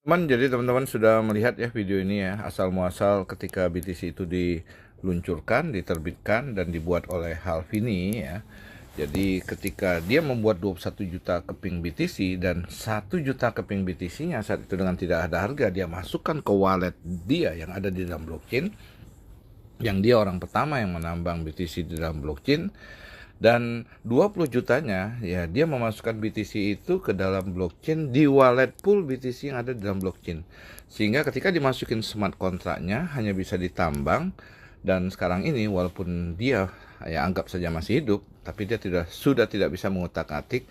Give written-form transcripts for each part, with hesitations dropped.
Jadi teman-teman sudah melihat ya video ini ya, asal muasal ketika BTC itu diluncurkan, diterbitkan dan dibuat oleh Halvini ya. Jadi ketika dia membuat 21 juta keping BTC dan 1 juta keping BTC-nya saat itu dengan tidak ada harga, dia masukkan ke wallet dia yang ada di dalam blockchain, yang dia orang pertama yang menambang BTC di dalam blockchain. Dan 20 jutanya ya dia memasukkan BTC itu ke dalam blockchain di wallet pool BTC yang ada di dalam blockchain. Sehingga ketika dimasukin smart kontraknya hanya bisa ditambang, dan sekarang ini walaupun dia ya anggap saja masih hidup, tapi dia sudah tidak bisa mengutak-atik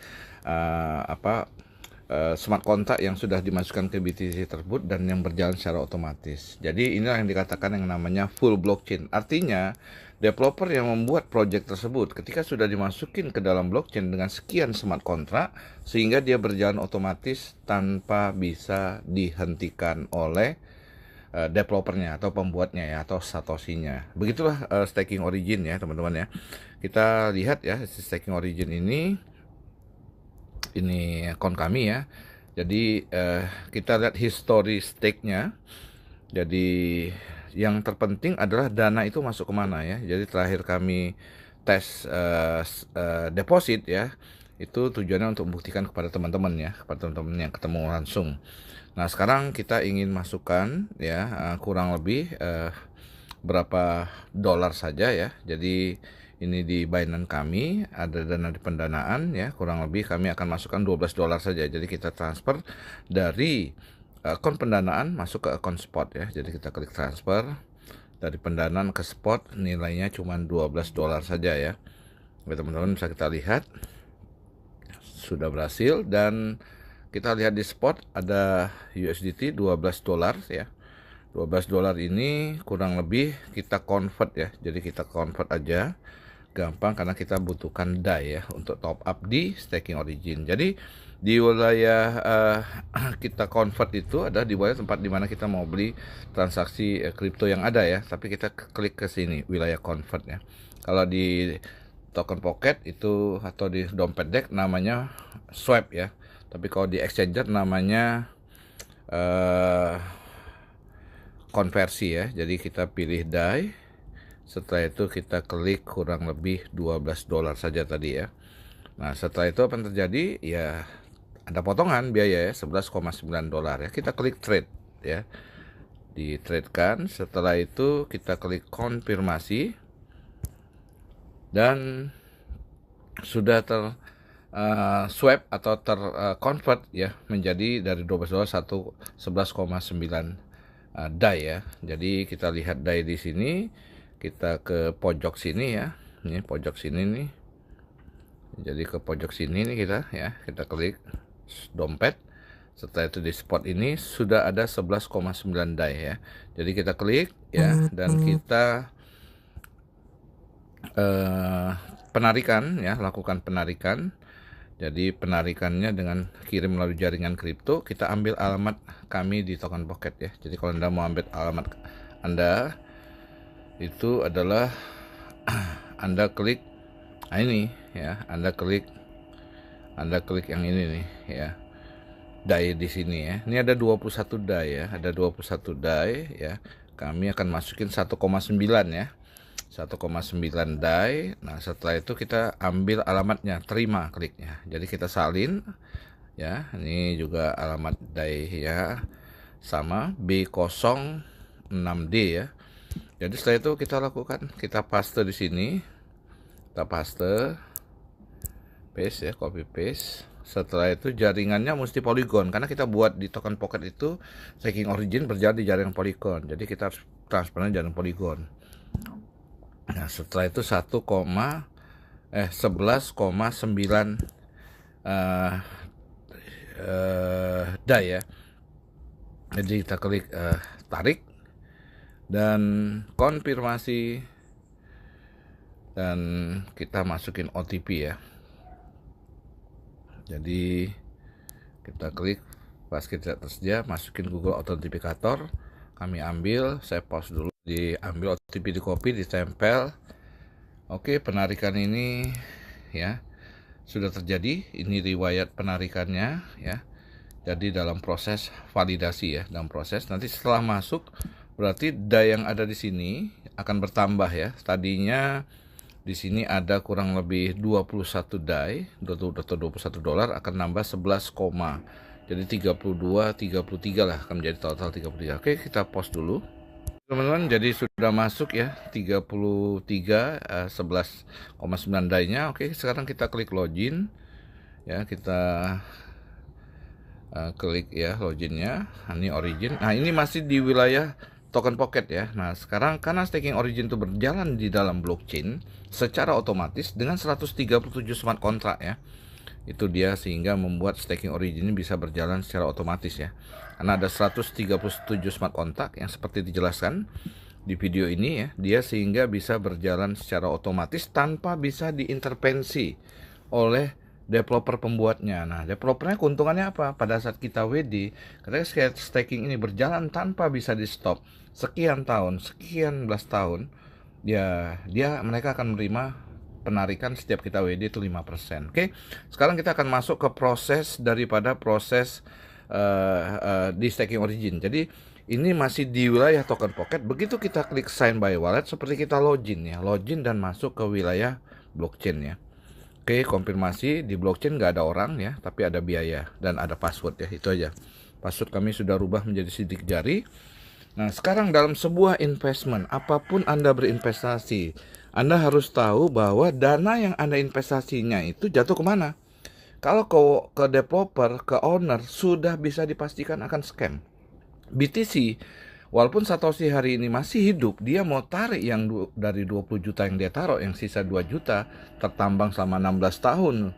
smart kontrak yang sudah dimasukkan ke BTC tersebut dan yang berjalan secara otomatis. Jadi inilah yang dikatakan yang namanya full blockchain. Artinya developer yang membuat project tersebut ketika sudah dimasukin ke dalam blockchain dengan sekian smart kontrak, sehingga dia berjalan otomatis tanpa bisa dihentikan oleh developernya atau pembuatnya ya, atau satoshinya. Begitulah staking origin ya teman-teman ya. Kita lihat ya staking origin ini akun kami ya. Jadi kita lihat history stake-nya. Jadi yang terpenting adalah dana itu masuk kemana ya. Jadi terakhir kami tes deposit ya, itu tujuannya untuk membuktikan kepada teman-teman ya, kepada teman-teman yang ketemu langsung. Nah sekarang kita ingin masukkan ya kurang lebih berapa dolar saja ya. Jadi ini di Binance kami ada dana di pendanaan ya, kurang lebih kami akan masukkan 12 dolar saja. Jadi kita transfer dari akun pendanaan masuk ke akun spot ya. Jadi kita klik transfer dari pendanaan ke spot, nilainya cuma 12 dolar saja ya. Oke teman-teman, bisa kita lihat sudah berhasil. Dan kita lihat di spot ada USDT 12 dolar ya. 12 dolar ini kurang lebih kita convert ya. Jadi kita convert aja, gampang karena kita butuhkan DAI ya untuk top up di staking origin. Jadi di wilayah kita convert itu ada di wilayah tempat dimana kita mau beli transaksi kripto yang ada ya. Tapi kita klik ke sini wilayah convert ya. Kalau di token pocket itu atau di dompet deck namanya swap ya. Tapi kalau di exchanger namanya konversi ya. Jadi kita pilih DAI. Setelah itu kita klik kurang lebih 12 dolar saja tadi ya. Nah setelah itu apa yang terjadi ya, ada potongan biaya ya 11,9 dolar ya. Kita klik trade ya, di trade kan. Setelah itu kita klik konfirmasi dan sudah ter swap atau convert ya menjadi dari 12 dolar 11,9 DAI ya. Jadi kita lihat DAI di sini, kita ke pojok sini ya. Ini pojok sini nih. Jadi ke pojok sini nih kita klik dompet. Setelah itu di spot ini sudah ada 11,9 DAI ya. Jadi kita klik ya dan kita penarikan ya, lakukan penarikan. Jadi penarikannya dengan kirim melalui jaringan kripto. Kita ambil alamat kami di token pocket ya. Jadi kalau Anda mau ambil alamat Anda, itu adalah Anda klik ini ya, Anda klik yang ini nih ya, DAI di sini ya. Ini ada 21 DAI ya, ada 21 DAI ya. Kami akan masukin 1,9 ya. 1,9 DAI. Nah setelah itu kita ambil alamatnya, terima kliknya. Jadi kita salin ya. Ini juga alamat DAI ya, sama B06D ya. Jadi setelah itu kita lakukan, kita paste di sini, kita paste, paste ya, copy paste. Setelah itu jaringannya mesti Polygon karena kita buat di token pocket itu staking origin berjalan di jaringan Polygon. Jadi kita harus transfernya jaringan Polygon. Nah setelah itu 11,9 DAI ya. Jadi kita klik tarik dan konfirmasi dan kita masukin OTP ya. Jadi kita klik, pas kita tersedia masukin Google Authenticator. Kami ambil, saya pause dulu, diambil OTP, di copy, ditempel. Oke, penarikan ini ya sudah terjadi. Ini riwayat penarikannya ya. Jadi dalam proses validasi ya, dalam proses nanti setelah masuk berarti die yang ada di sini akan bertambah ya. Tadinya di sini ada kurang lebih 21 die atau $21 akan nambah 11, jadi 32, 33 lah akan menjadi total 33. Oke, kita pause dulu. Teman-teman, jadi sudah masuk ya 33 11,9 die-nya. Oke, sekarang kita klik login ya, kita klik ya loginnya. Ini origin. Nah, ini masih di wilayah token pocket ya. Nah, sekarang karena staking origin itu berjalan di dalam blockchain secara otomatis dengan 137 smart contract ya. Itu dia sehingga membuat staking origin ini bisa berjalan secara otomatis ya. Karena ada 137 smart contract yang seperti dijelaskan di video ini ya, dia sehingga bisa berjalan secara otomatis tanpa bisa diintervensi oleh developer pembuatnya. Nah, developernya keuntungannya apa? Pada saat kita WD, ketika staking ini berjalan tanpa bisa di stop sekian tahun, sekian belas tahun, ya mereka akan menerima penarikan setiap kita WD itu 5%. Oke. Sekarang kita akan masuk ke proses daripada proses di staking origin. Jadi ini masih di wilayah token pocket. Begitu kita klik sign by wallet seperti kita login ya, login dan masuk ke wilayah blockchain ya. Oke, konfirmasi di blockchain nggak ada orang ya, tapi ada biaya dan ada password ya, itu aja. Password kami sudah rubah menjadi sidik jari. Nah, sekarang dalam sebuah investment, apapun Anda berinvestasi, Anda harus tahu bahwa dana yang Anda investasinya itu jatuh kemana. Kalau ke developer, ke owner, sudah bisa dipastikan akan scam. BTC, walaupun Satoshi hari ini masih hidup, dia mau tarik yang dari 20 juta yang dia taruh, yang sisa 2 juta, tertambang selama 16 tahun,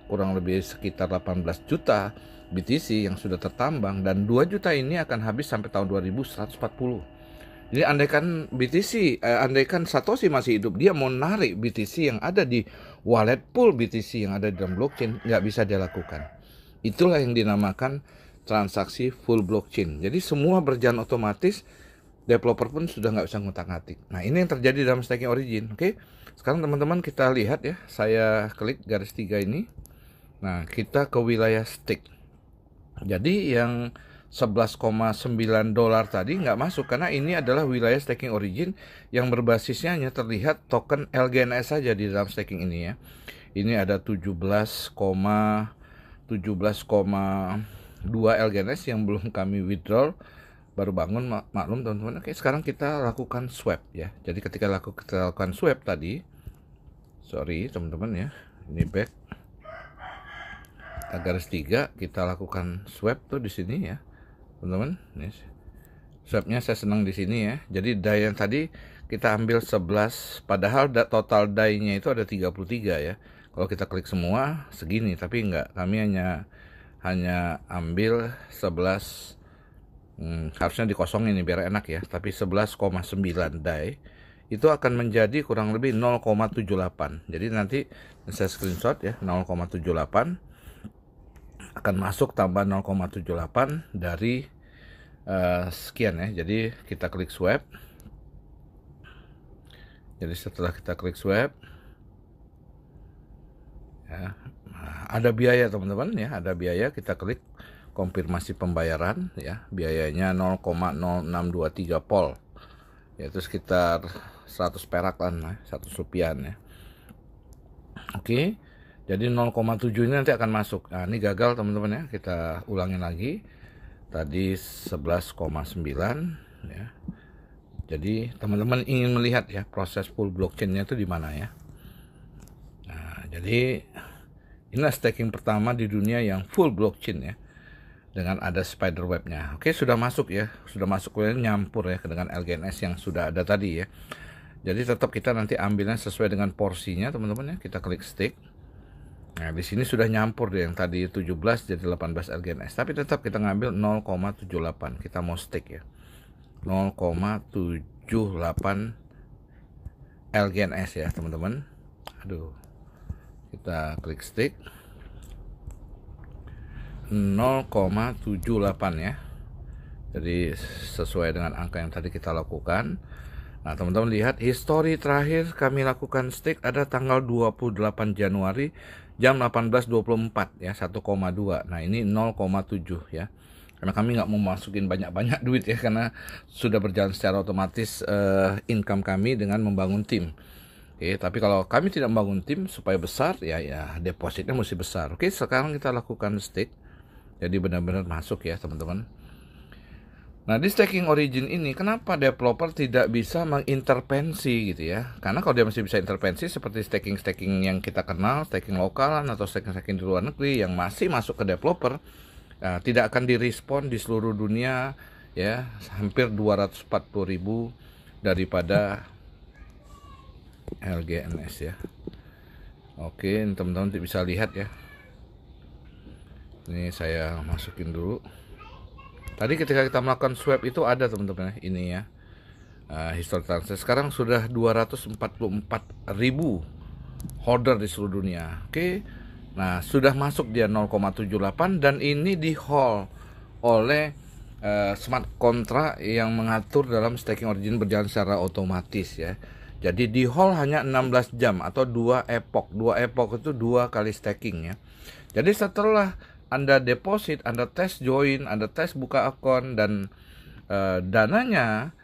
kurang lebih sekitar 18 juta BTC yang sudah tertambang, dan 2 juta ini akan habis sampai tahun 2140. Jadi andaikan Satoshi masih hidup, dia mau narik BTC yang ada di wallet pool BTC yang ada di dalam blockchain, nggak bisa dia lakukan. Itulah yang dinamakan transaksi full blockchain. Jadi semua berjalan otomatis, developer pun sudah nggak bisa ngutak-ngatik. Nah, ini yang terjadi dalam staking origin. Oke, sekarang teman-teman kita lihat ya, saya klik garis 3 ini. Nah, kita ke wilayah stake. Jadi yang $11,9 tadi nggak masuk karena ini adalah wilayah staking origin yang berbasisnya hanya terlihat token LGNS saja di dalam staking ini ya. Ini ada 17,2 LGNS yang belum kami withdraw, baru bangun, maklum teman-teman. Oke, sekarang kita lakukan swap ya. Jadi ketika kita lakukan swap tadi, sorry teman-teman ya, ini back garis 3, kita lakukan swap tuh di sini ya teman-teman. Swapnya saya senang di sini ya. Jadi die yang tadi kita ambil 11, padahal total die-nya itu ada 33 ya. Kalau kita klik semua segini, tapi enggak, kami hanya ambil 11. Harusnya dikosongin ini biar enak ya, tapi 11,9 die itu akan menjadi kurang lebih 0,78. Jadi nanti saya screenshot ya, 0,78 akan masuk tambah 0,78 dari sekian ya. Jadi kita klik swap. Jadi setelah kita klik swap ya, ada biaya teman-teman ya, ada biaya. Kita klik konfirmasi pembayaran ya, biayanya 0,0623 pol, yaitu sekitar 100 perak lah, 100 rupiah ya. Oke, jadi 0,7 ini nanti akan masuk. Nah, ini gagal teman-teman ya, kita ulangin lagi. Tadi 11,9 ya. Jadi teman-teman ingin melihat ya proses full blockchainnya itu di mana ya. Nah, jadi inilah staking pertama di dunia yang full blockchain ya, dengan ada spider webnya. Oke, sudah masuk ya, sudah masuk nyampur ya dengan LGNS yang sudah ada tadi ya. Jadi tetap kita nanti ambilnya sesuai dengan porsinya teman-teman ya. Kita klik stake. Nah, di sini sudah nyampur deh, yang tadi 17 jadi 18 LGNS, tapi tetap kita ngambil 0,78. Kita mau stake ya, 0,78 LGNS ya teman-teman. Aduh, kita klik stake 0,78 ya. Jadi sesuai dengan angka yang tadi kita lakukan. Nah, teman-teman lihat histori terakhir kami lakukan stake ada tanggal 28 Januari jam 18.24 ya, 1,2. Nah, ini 0,7 ya. Karena kami nggak mau masukin banyak-banyak duit ya, karena sudah berjalan secara otomatis income kami dengan membangun tim. Oke, tapi kalau kami tidak membangun tim supaya besar, ya depositnya mesti besar. Oke, sekarang kita lakukan stake. Jadi benar-benar masuk ya teman-teman. Nah, di staking origin ini, kenapa developer tidak bisa mengintervensi gitu ya? Karena kalau dia masih bisa intervensi seperti staking-staking yang kita kenal, staking lokalan atau staking-staking di luar negeri yang masih masuk ke developer, tidak akan direspon di seluruh dunia ya, hampir 240.000 daripada LGNS ya. Oke, teman-teman bisa lihat ya. Ini saya masukin dulu. Tadi ketika kita melakukan swap itu ada teman-teman ini ya, history transaksi. Sekarang sudah 244.000 holder di seluruh dunia. Oke, nah sudah masuk dia 0,78 dan ini di hold oleh smart contract yang mengatur dalam staking origin berjalan secara otomatis ya. Jadi di hold hanya 16 jam atau 2 epoch. 2 epoch itu 2 kali staking ya. Jadi setelah Anda deposit, Anda tes join, Anda tes buka akun, dan dananya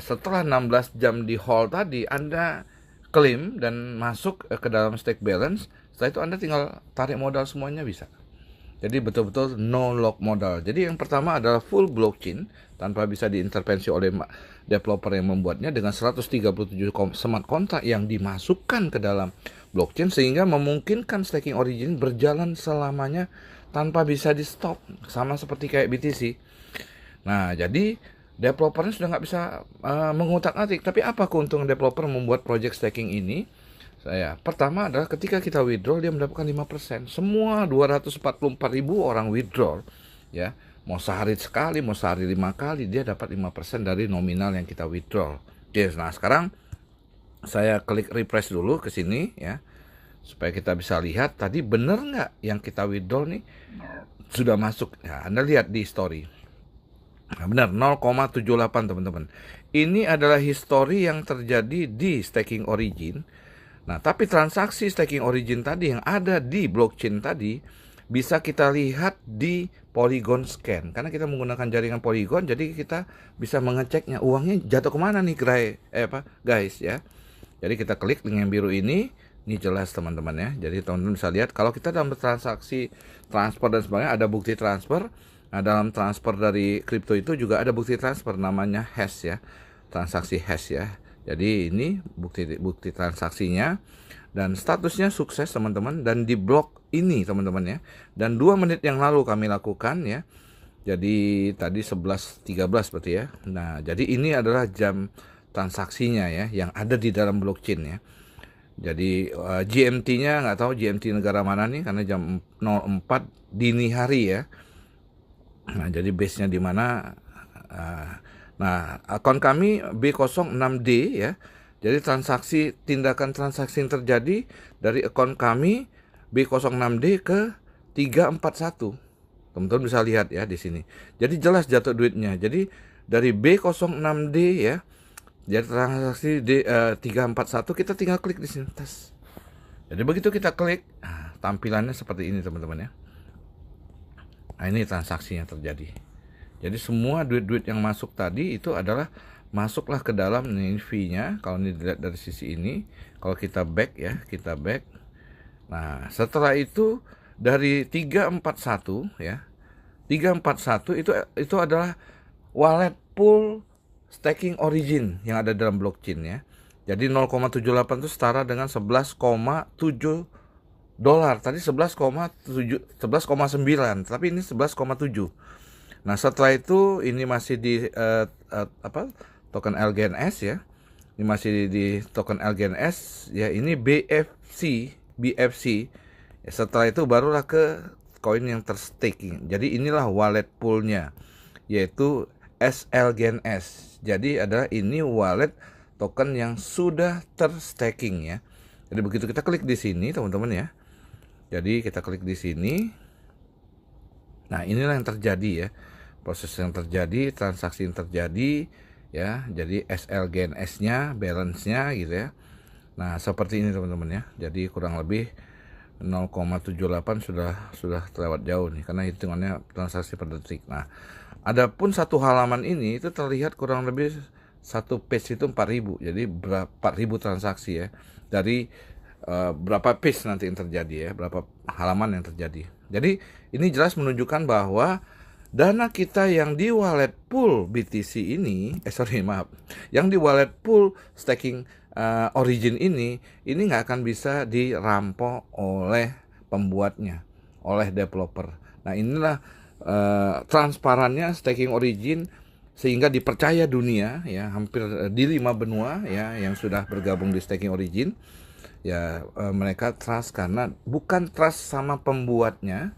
setelah 16 jam di hold tadi Anda klaim dan masuk ke dalam stake balance. Setelah itu Anda tinggal tarik modal semuanya bisa. Jadi betul-betul no lock modal. Jadi yang pertama adalah full blockchain tanpa bisa diintervensi oleh developer yang membuatnya, dengan 137 smart contract yang dimasukkan ke dalam blockchain sehingga memungkinkan staking origin berjalan selamanya tanpa bisa di stop, sama seperti kayak BTC. Nah, jadi developernya sudah nggak bisa mengutak-atik. Tapi apa keuntungan developer membuat project staking ini? Pertama adalah ketika kita withdraw dia mendapatkan 5%. Semua 244.000 orang withdraw ya. Mau sehari sekali, mau sehari 5 kali, dia dapat 5% dari nominal yang kita withdraw. Oke, nah sekarang saya klik refresh dulu ke sini ya, supaya kita bisa lihat tadi bener nggak yang kita withdraw nih sudah masuk. Ya, Anda lihat di story. Nah, benar 0,78 teman-teman. Ini adalah history yang terjadi di staking origin. Nah, tapi transaksi staking origin tadi yang ada di blockchain tadi bisa kita lihat di Polygon Scan. Karena kita menggunakan jaringan Polygon, jadi kita bisa mengeceknya uangnya jatuh kemana nih guys ya. Jadi kita klik link yang biru ini jelas teman-teman ya. Jadi teman-teman bisa lihat kalau kita dalam transaksi transfer dan sebagainya ada bukti transfer. Nah, dalam transfer dari kripto itu juga ada bukti transfer namanya hash ya. Transaksi hash ya. Jadi ini bukti transaksinya dan statusnya sukses teman-teman, dan di blok ini teman-teman ya. Dan 2 menit yang lalu kami lakukan ya. Jadi tadi 11.13 berarti ya. Nah, jadi ini adalah jam transaksinya ya yang ada di dalam blockchain ya. Jadi GMT-nya nggak tahu GMT negara mana nih, karena jam 04 dini hari ya. Nah, jadi base-nya di mana? Nah, akun kami B06D ya. Jadi tindakan transaksi yang terjadi dari akun kami B06D ke 341. Teman-teman bisa lihat ya di sini. Jadi jelas jatuh duitnya. Jadi dari B06D ya. Jadi transaksi 341 kita tinggal klik di sini tes. Jadi begitu kita klik, tampilannya seperti ini teman-teman ya. Nah, ini transaksi yang terjadi. Jadi semua duit-duit yang masuk tadi itu adalah masuklah ke dalam ini fee-nya. Kalau ini dilihat dari sisi ini, kalau kita back ya, kita back. Nah, setelah itu dari 341 ya. 341 itu adalah wallet pool staking origin yang ada dalam blockchain ya. Jadi 0,78 itu setara dengan 11,7 dolar. Tadi 11,9, tapi ini 11,7. Nah, setelah itu ini masih di token LGNS ya. Ini masih di token LGNS ya, ini BFC. Ya, setelah itu barulah ke koin yang terstaking. Jadi inilah wallet poolnya, yaitu SLGNS. Jadi adalah ini wallet token yang sudah terstaking ya. Jadi begitu kita klik di sini teman-teman ya. Jadi kita klik di sini. Nah, inilah yang terjadi ya. Proses yang terjadi, transaksi yang terjadi ya. Jadi SLGNS-nya, balance-nya gitu ya. Nah, seperti ini teman-teman ya. Jadi kurang lebih 0,78 sudah terlewat jauh nih, karena hitungannya transaksi per detik. Nah, adapun satu halaman ini itu terlihat kurang lebih satu page itu 4.000, jadi 4.000 transaksi ya, dari berapa page nanti yang terjadi ya, berapa halaman yang terjadi. Jadi ini jelas menunjukkan bahwa dana kita yang di wallet pool BTC ini, yang di wallet pool staking Origin ini nggak akan bisa dirampok oleh pembuatnya, oleh developer. Nah, inilah transparannya staking Origin, sehingga dipercaya dunia ya, hampir di 5 benua ya yang sudah bergabung di staking Origin ya. Mereka trust karena bukan trust sama pembuatnya,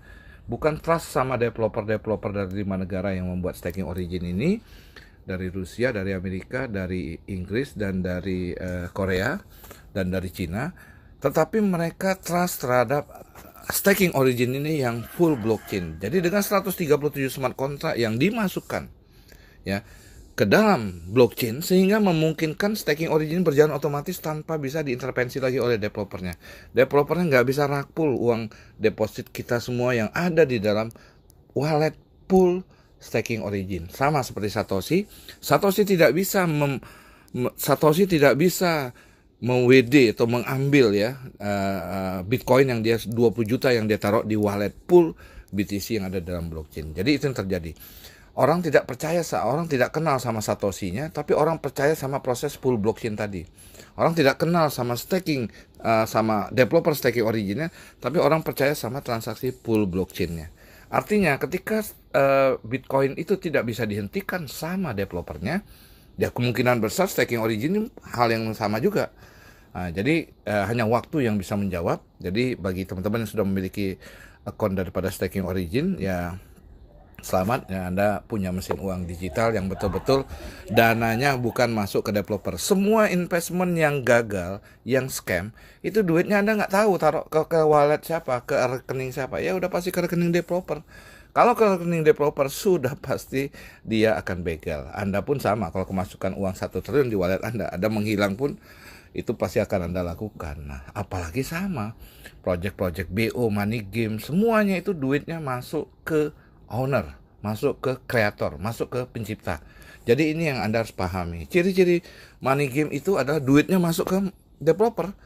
bukan trust sama developer dari 5 negara yang membuat staking Origin ini, dari Rusia, dari Amerika, dari Inggris, dan dari Korea, dan dari Cina. Tetapi mereka trust terhadap staking Origin ini yang full blockchain. Jadi dengan 137 smart contract yang dimasukkan ya ke dalam blockchain, sehingga memungkinkan staking Origin berjalan otomatis tanpa bisa diintervensi lagi oleh developernya. Developernya nggak bisa rakpul uang deposit kita semua yang ada di dalam wallet pool staking Origin. Sama seperti Satoshi. Satoshi tidak bisa WD atau mengambil ya Bitcoin yang dia 20 juta yang dia taruh di wallet pool BTC yang ada dalam blockchain. Jadi itu yang terjadi. Orang tidak percaya, orang tidak kenal sama Satoshi-nya, tapi orang percaya sama proses full blockchain tadi. Orang tidak kenal sama staking, sama developer staking Origin-nya, tapi orang percaya sama transaksi full blockchain-nya. Artinya ketika Bitcoin itu tidak bisa dihentikan sama developernya, ya kemungkinan besar staking Origin hal yang sama juga. Nah, jadi hanya waktu yang bisa menjawab. Jadi bagi teman-teman yang sudah memiliki akun daripada staking Origin, ya selamat ya, Anda punya mesin uang digital yang betul-betul dananya bukan masuk ke developer. Semua investment yang gagal, yang scam, itu duitnya Anda nggak tahu taruh ke wallet siapa, ke rekening siapa. Ya udah pasti ke rekening developer. Kalau ke rekening developer sudah pasti dia akan begal. Anda pun sama, kalau kemasukan uang 1 triliun di wallet Anda menghilang pun itu pasti akan Anda lakukan. Nah, apalagi sama project-project BO, money game, semuanya itu duitnya masuk ke owner, masuk ke kreator, masuk ke pencipta. Jadi ini yang Anda harus pahami. Ciri-ciri money game itu adalah duitnya masuk ke developer.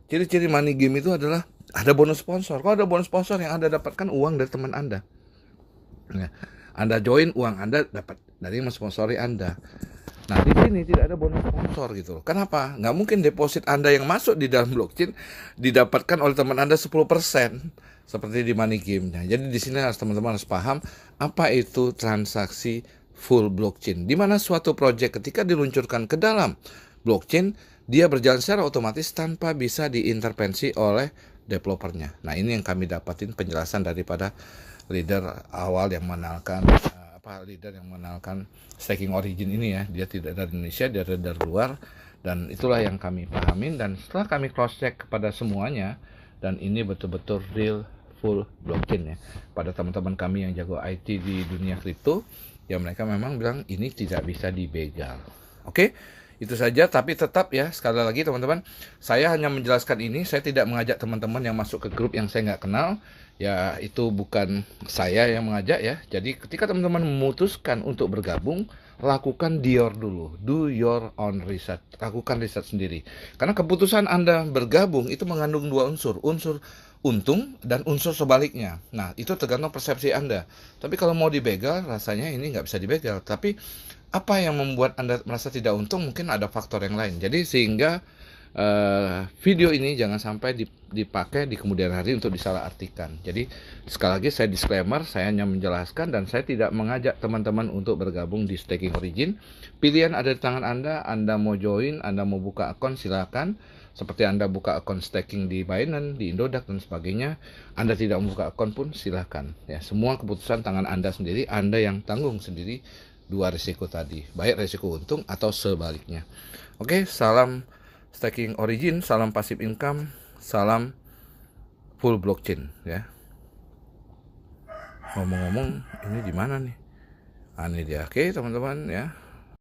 Ciri-ciri money game itu adalah ada bonus sponsor. Kalau ada bonus sponsor, yang Anda dapatkan uang dari teman Anda. Ya, Anda join, uang Anda dapat dari yang mensponsori Anda. Nah, di sini tidak ada bonus sponsor gitu. Kenapa? Nggak mungkin deposit Anda yang masuk di dalam blockchain didapatkan oleh teman Anda 10%. Seperti di money game-nya. Jadi di sini teman-teman harus paham apa itu transaksi full blockchain. Di mana suatu project ketika diluncurkan ke dalam blockchain, dia berjalan secara otomatis tanpa bisa diintervensi oleh developernya. Nah, ini yang kami dapatin penjelasan daripada leader awal yang mengenalkan staking Origin ini ya. Dia tidak dari Indonesia, dia dari luar, dan itulah yang kami pahamin. Dan setelah kami cross check kepada semuanya, dan ini betul-betul real full blockchain ya. Pada teman-teman kami yang jago IT di dunia kripto, ya mereka memang bilang ini tidak bisa dibegal. Oke, itu saja. Tapi tetap ya, sekali lagi teman-teman, saya hanya menjelaskan ini. Saya tidak mengajak teman-teman yang masuk ke grup yang saya nggak kenal. Ya, itu bukan saya yang mengajak ya. Jadi ketika teman-teman memutuskan untuk bergabung, lakukan dulu, do your own research, lakukan riset sendiri. Karena keputusan Anda bergabung itu mengandung 2 unsur untung dan unsur sebaliknya. Nah, itu tergantung persepsi Anda. Tapi kalau mau dibegal, rasanya ini nggak bisa dibegal. Tapi apa yang membuat Anda merasa tidak untung, mungkin ada faktor yang lain. Jadi sehingga video ini jangan sampai dipakai di kemudian hari untuk disalahartikan. Jadi sekali lagi saya disclaimer, saya hanya menjelaskan dan saya tidak mengajak teman-teman untuk bergabung di staking Origin. Pilihan ada di tangan Anda. Anda mau join, Anda mau buka akun, silakan. Seperti Anda buka akun staking di Binance, di Indodax dan sebagainya. Anda tidak membuka akun pun silakan. Ya, semua keputusan tangan Anda sendiri. Anda yang tanggung sendiri 2 risiko tadi, baik risiko untung atau sebaliknya. Oke, salam staking Origin, salam passive income, salam full blockchain ya. Ngomong-ngomong, ini di mana nih? Ini dia. Oke, teman-teman ya.